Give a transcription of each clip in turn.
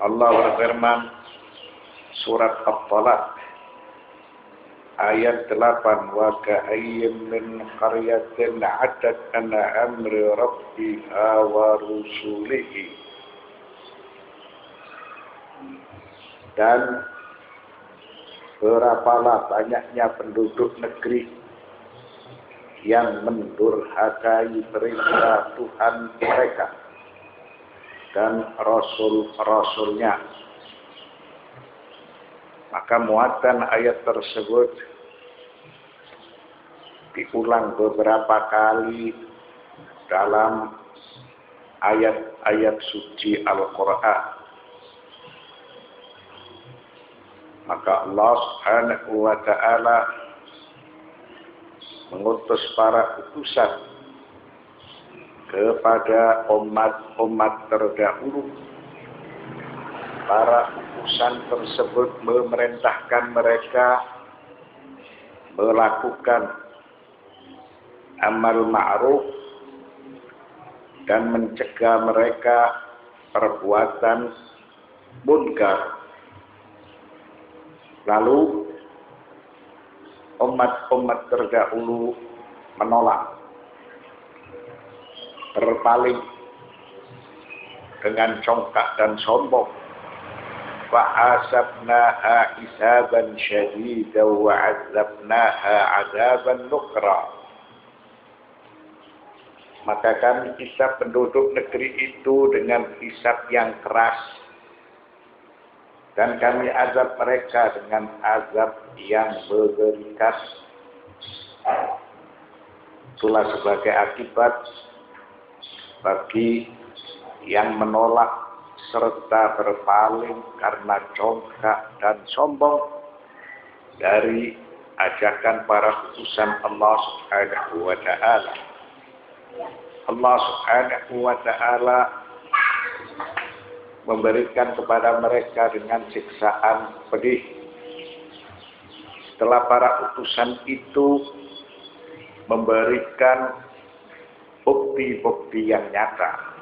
Allah berfirman surat At-Talaq ayat 8, wa ka'ayyin min qaryatin 'atat an amri rabbiha wa rusulihi. Dan berapalah banyaknya penduduk negeri yang mendurhakai perintah Tuhan mereka dan rasul-rasulnya. Maka muatan ayat tersebut diulang beberapa kali dalam ayat-ayat suci Al-Quran. Maka Allah Subhanahu wa ta'ala mengutus para utusan kepada umat-umat terdahulu. Para utusan tersebut memerintahkan mereka melakukan amal ma'ruf dan mencegah mereka perbuatan munkar. Lalu umat-umat terdahulu menolak, berpaling dengan congkak dan sombong. Fahasabnaha hisaban syadidan wa 'adzabnaha 'adzaban nukra. Maka kami hisab penduduk negeri itu dengan hisab yang keras, dan kami azab mereka dengan azab yang mengerikan. Itulah sebagai akibat bagi yang menolak serta berpaling karena congkak dan sombong dari ajakan para utusan Allah Subhanahu wa ta'ala. Allah Subhanahu wa ta'ala memberikan kepada mereka dengan siksaan pedih. Setelah para utusan itu memberikan bukti-bukti yang nyata,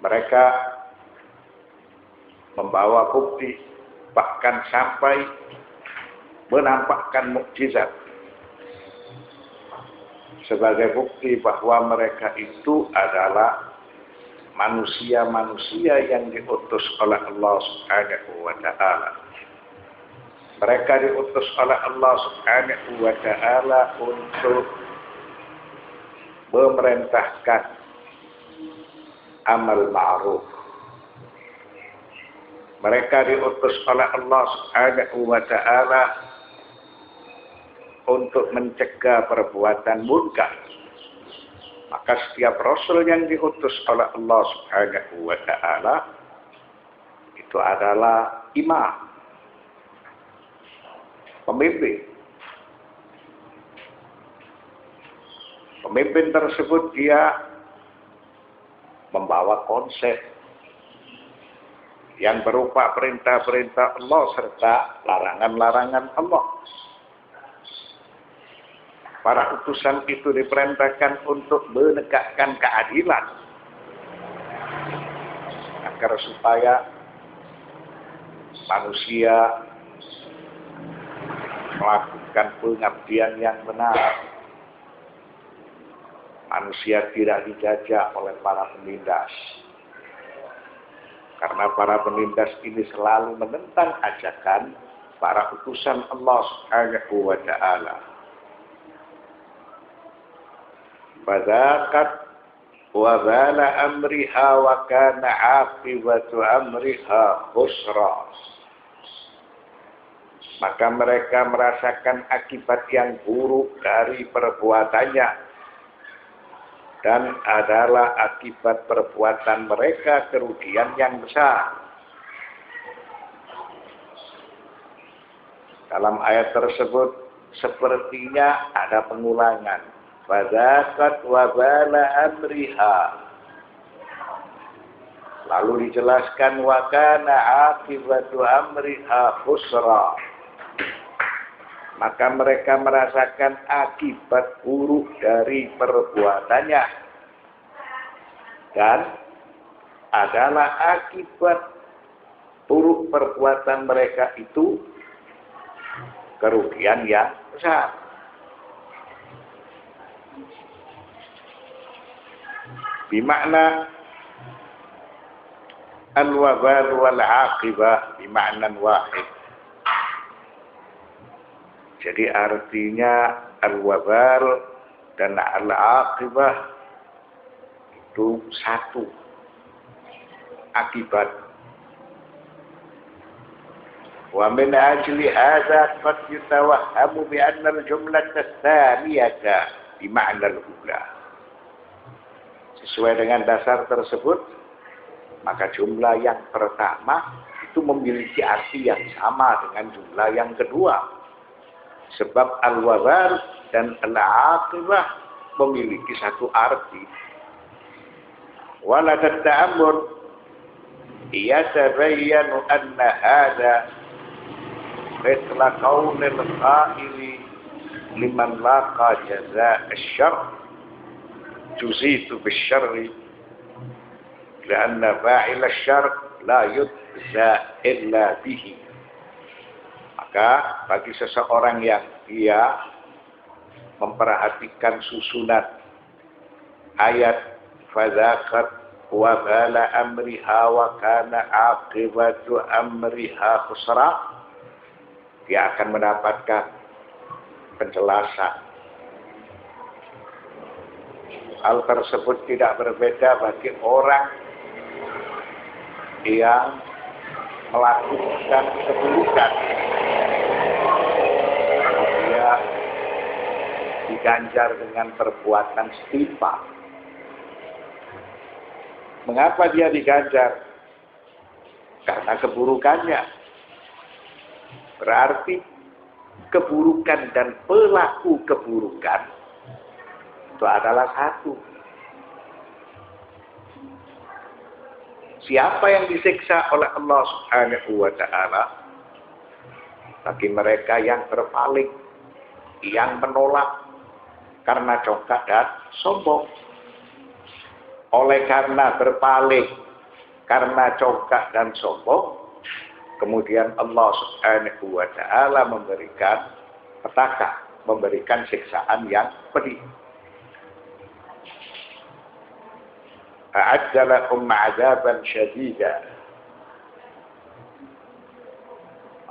mereka membawa bukti, bahkan sampai menampakkan mukjizat sebagai bukti bahwa mereka itu adalah manusia-manusia yang diutus oleh Allah Subhanahu wa ta'ala. Mereka diutus oleh Allah Subhanahu wa ta'ala untuk memerintahkan amal ma'ruf. Mereka diutus oleh Allah Subhanahu wa ta'ala untuk mencegah perbuatan munkar. Maka setiap rasul yang diutus oleh Allah Subhanahu wa ta'ala itu adalah imam, pemimpin. Pemimpin tersebut dia membawa konsep yang berupa perintah-perintah Allah serta larangan-larangan Allah. Para utusan itu diperintahkan untuk menegakkan keadilan agar supaya manusia melakukan pengabdian yang benar. Manusia tidak dijajah oleh para penindas. Karena para penindas ini selalu menentang ajakan para utusan Allah Subhanahu wa ta'ala. Fadzaqat wa bala amriha wa kana 'aqibatu amriha khusra. Maka mereka merasakan akibat yang buruk dari perbuatannya, dan adalah akibat perbuatan mereka kerugian yang besar. Dalam ayat tersebut sepertinya ada pengulangan. Fadzaqat wa bala amriha. Lalu dijelaskan wa kana 'aqibatu amriha khusra. Maka mereka merasakan akibat buruk dari perbuatannya, dan adalah akibat buruk perbuatan mereka itu kerugian yang besar. Bimakna al-wabal wal-aqibah bimakna wahid. Jadi artinya al-wabal dan al-aqibah itu satu akibat. Wa min ajli hadza qad yatawahhamu bi anna al-jumlah ats-tsaniyata bi ma'na al-ula. Sesuai dengan dasar tersebut, maka jumlah yang pertama itu memiliki arti yang sama dengan jumlah yang kedua. Sebab al-wabal dan al-aqibah memiliki satu arti. Wala ta'ammur yatabayyanu anna hadza mithla qaulil qaili liman laqa jazaa asy-syarr juzitu bisyarri lianna fa'il asy-syarr la yujza illa bihi. Maka bagi seseorang yang dia memperhatikan susunan ayat fadzakat wa bala amriha wa kana aqibatu amriha khusra, dia akan mendapatkan penjelasan. Hal tersebut tidak berbeda bagi orang yang melakukan keburukan. Dia diganjar dengan perbuatan setimpal. Mengapa dia diganjar? Karena keburukannya. Berarti keburukan dan pelaku keburukan itu adalah satu. Siapa yang disiksa oleh Allah Subhanahu wa ta'ala? Bagi mereka yang berpaling, yang menolak karena congkak dan sombong. Oleh karena berpaling, karena congkak dan sombong, kemudian Allah Subhanahu wa ta'ala memberikan petaka, memberikan siksaan yang pedih. A'adda lahum 'adzaban syadida.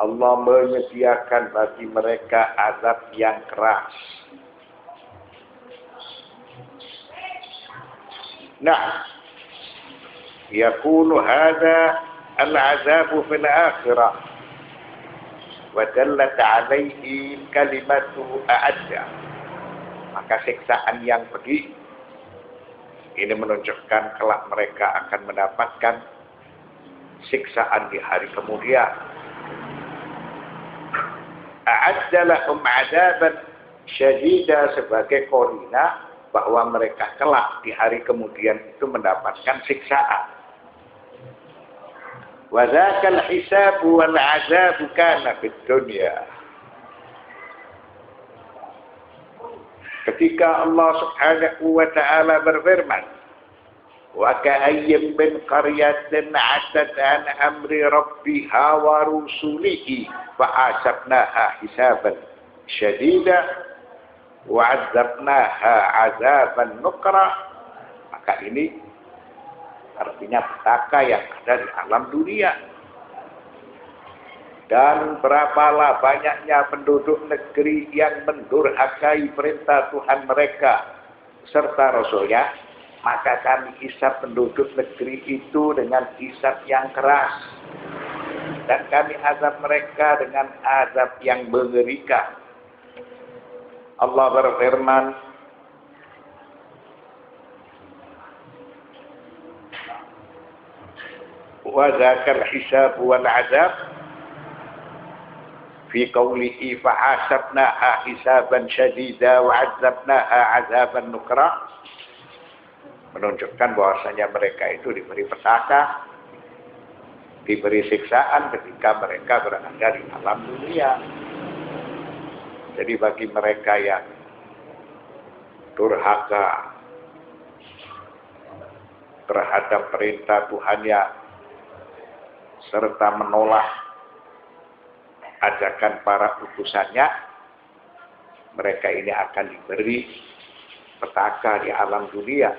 Allah menyediakan bagi mereka azab yang keras. Nah, yakunu hadza al-'adzabu fil akhirah wa dallat 'alaihi kalimatu a'adda. Maka siksaan yang pedih ini menunjukkan kelak mereka akan mendapatkan siksaan di hari kemudian. A'adda lahum 'adzaban syadida sebagai korina bahwa mereka kelak di hari kemudian itu mendapatkan siksaan. Wa dzakal hisabu wal 'adzabu kana fid dunya. Ketika Allah Subhanahu wa ta'ala berfirman, wa ka'ayyim min qaryatin 'atat an amri rabbiha wa rusulihi fa'asabnaha hisaban syadida wa 'adzabnaha 'adzaban nukra. Maka ini artinya petaka yang ada di alam dunia. Dan berapalah banyaknya penduduk negeri yang mendurhakai perintah Tuhan mereka serta Rasulnya, maka kami hisab penduduk negeri itu dengan hisab yang keras. Dan kami azab mereka dengan azab yang mengerikan. Allah berfirman, wa dzakal hisab wal 'adzab fi qawlihi fa'asabnaha hisaban syadida wa 'adzabnaha 'adzaban nukra, menunjukkan bahwasanya mereka itu diberi petaka, diberi siksaan ketika mereka berada di alam dunia. Jadi bagi mereka yang durhaka, terhadap perintah Tuhannya serta menolak ajakan para utusannya, mereka ini akan diberi petaka di alam dunia,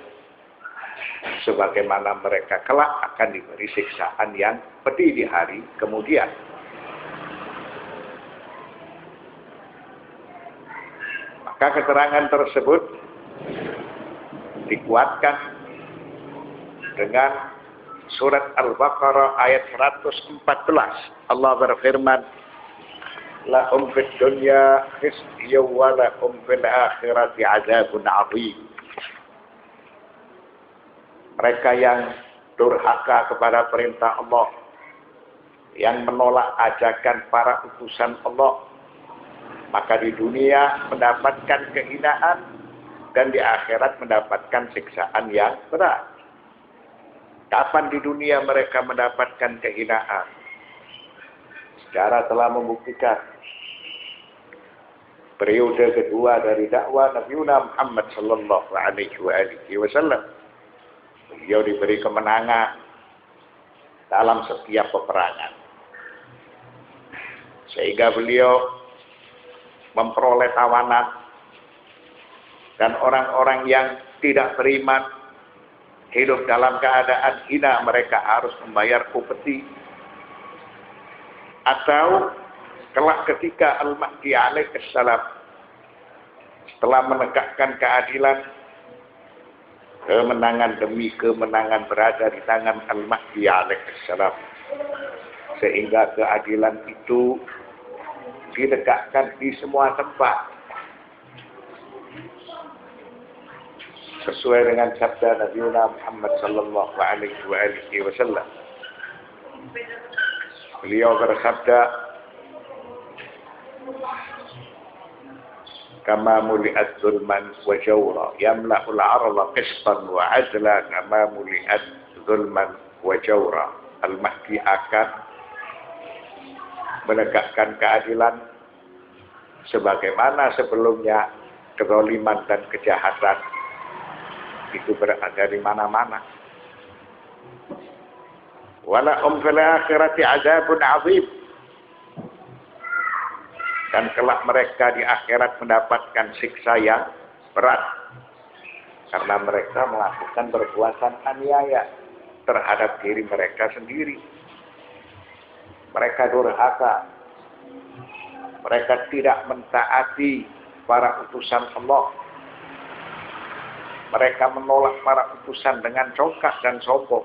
sebagaimana mereka kelak akan diberi siksaan yang pedih di hari kemudian. Maka keterangan tersebut dikuatkan dengan surat Al-Baqarah ayat 114. Allah berfirman, lahum fid dunya khizyun wa lahum fil akhirati adzabun adzim. Mereka yang durhaka kepada perintah Allah, yang menolak ajakan para utusan Allah, maka di dunia mendapatkan kehinaan dan di akhirat mendapatkan siksaan yang berat. Kapan di dunia mereka mendapatkan kehinaan? Sejarah telah membuktikan periode kedua dari dakwah Nabi Muhammad sallallahu alaihi wasallam. Beliau diberi kemenangan dalam setiap peperangan, sehingga beliau memperoleh tawanan, dan orang-orang yang tidak beriman hidup dalam keadaan hina, mereka harus membayar upeti. Atau kelak ketika Al-Mahdi alaihissalam setelah menegakkan keadilan, kemenangan demi kemenangan berada di tangan Al-Mahdi alaihissalam, sehingga keadilan itu ditegakkan di semua tempat sesuai dengan sabda Nabi Muhammad sallallahu alaihi wasallam. Beliau bersabda, kama muli'at zulman wa jawra yamla'ul arla qistan wa adla kama muli'at zulman wa jawra. Al-Mahdi akan menegakkan keadilan sebagaimana sebelumnya kezaliman dan kejahatan itu berada di mana-mana. Walahum fil akhirati adzabun adzim. Dan kelak mereka di akhirat mendapatkan siksa yang berat karena mereka melakukan perbuatan aniaya terhadap diri mereka sendiri. Mereka durhaka, mereka tidak mentaati para utusan Allah, mereka menolak para utusan dengan congkak dan sombong,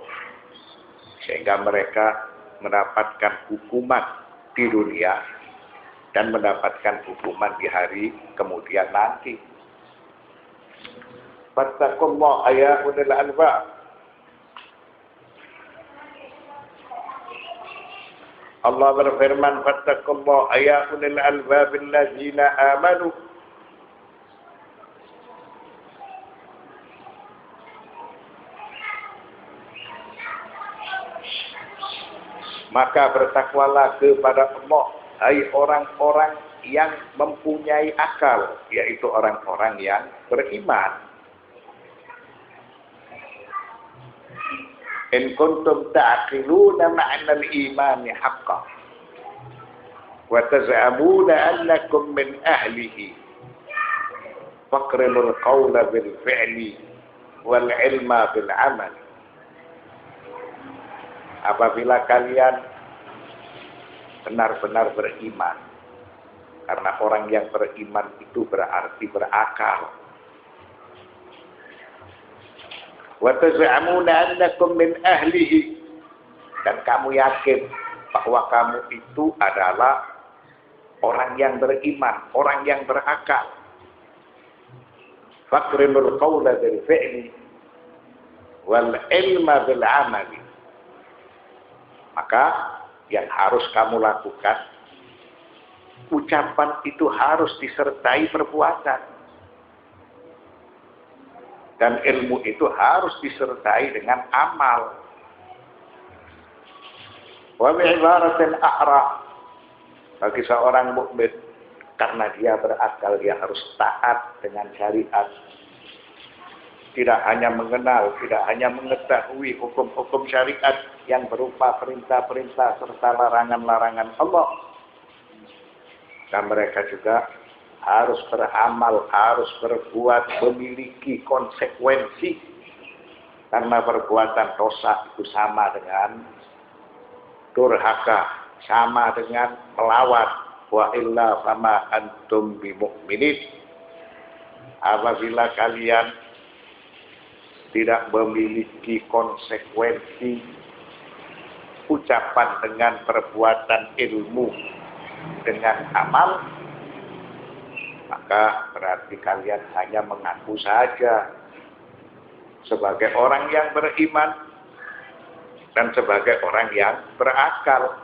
sehingga mereka mendapatkan hukuman di dunia dan mendapatkan hukuman di hari kemudian nanti. Fattaqullaha ya ulil albab. Allah berfirman, fattaqullaha ya ulil albab allazina amanu. Maka bertakwalah kepada Allah, hai orang-orang yang mempunyai akal, yaitu orang-orang yang beriman. In kuntum ta'qiluna ma'na al-imani haqqan wa taz'amuna annakum min ahlihi faqrinul qawla bil fi'li wal ilma bil amal. Apabila kalian benar-benar beriman, karena orang yang beriman itu berarti berakal. Wa taz'amuna annakum min ahlihi, dan kamu yakin bahwa kamu itu adalah orang yang beriman, orang yang berakal. Faqrinul qawla bil fi'li wal ilma bil amali. Maka yang harus kamu lakukan, ucapan itu harus disertai perbuatan, dan ilmu itu harus disertai dengan amal. Wa bi'ibaratin ahra, bagi seorang mukmin, karena dia berakal, dia harus taat dengan syariat. tidak hanya mengenal, tidak hanya mengetahui hukum-hukum syariat yang berupa perintah-perintah serta larangan-larangan Allah. Dan mereka juga harus beramal, harus berbuat, memiliki konsekuensi. Karena perbuatan dosa itu sama dengan durhaka, sama dengan melawan. Wa illa fama antum bimu'minin. Apabila kalian tidak memiliki konsekuensi ucapan dengan perbuatan, ilmu dengan amal, maka berarti kalian hanya mengaku saja sebagai orang yang beriman dan sebagai orang yang berakal.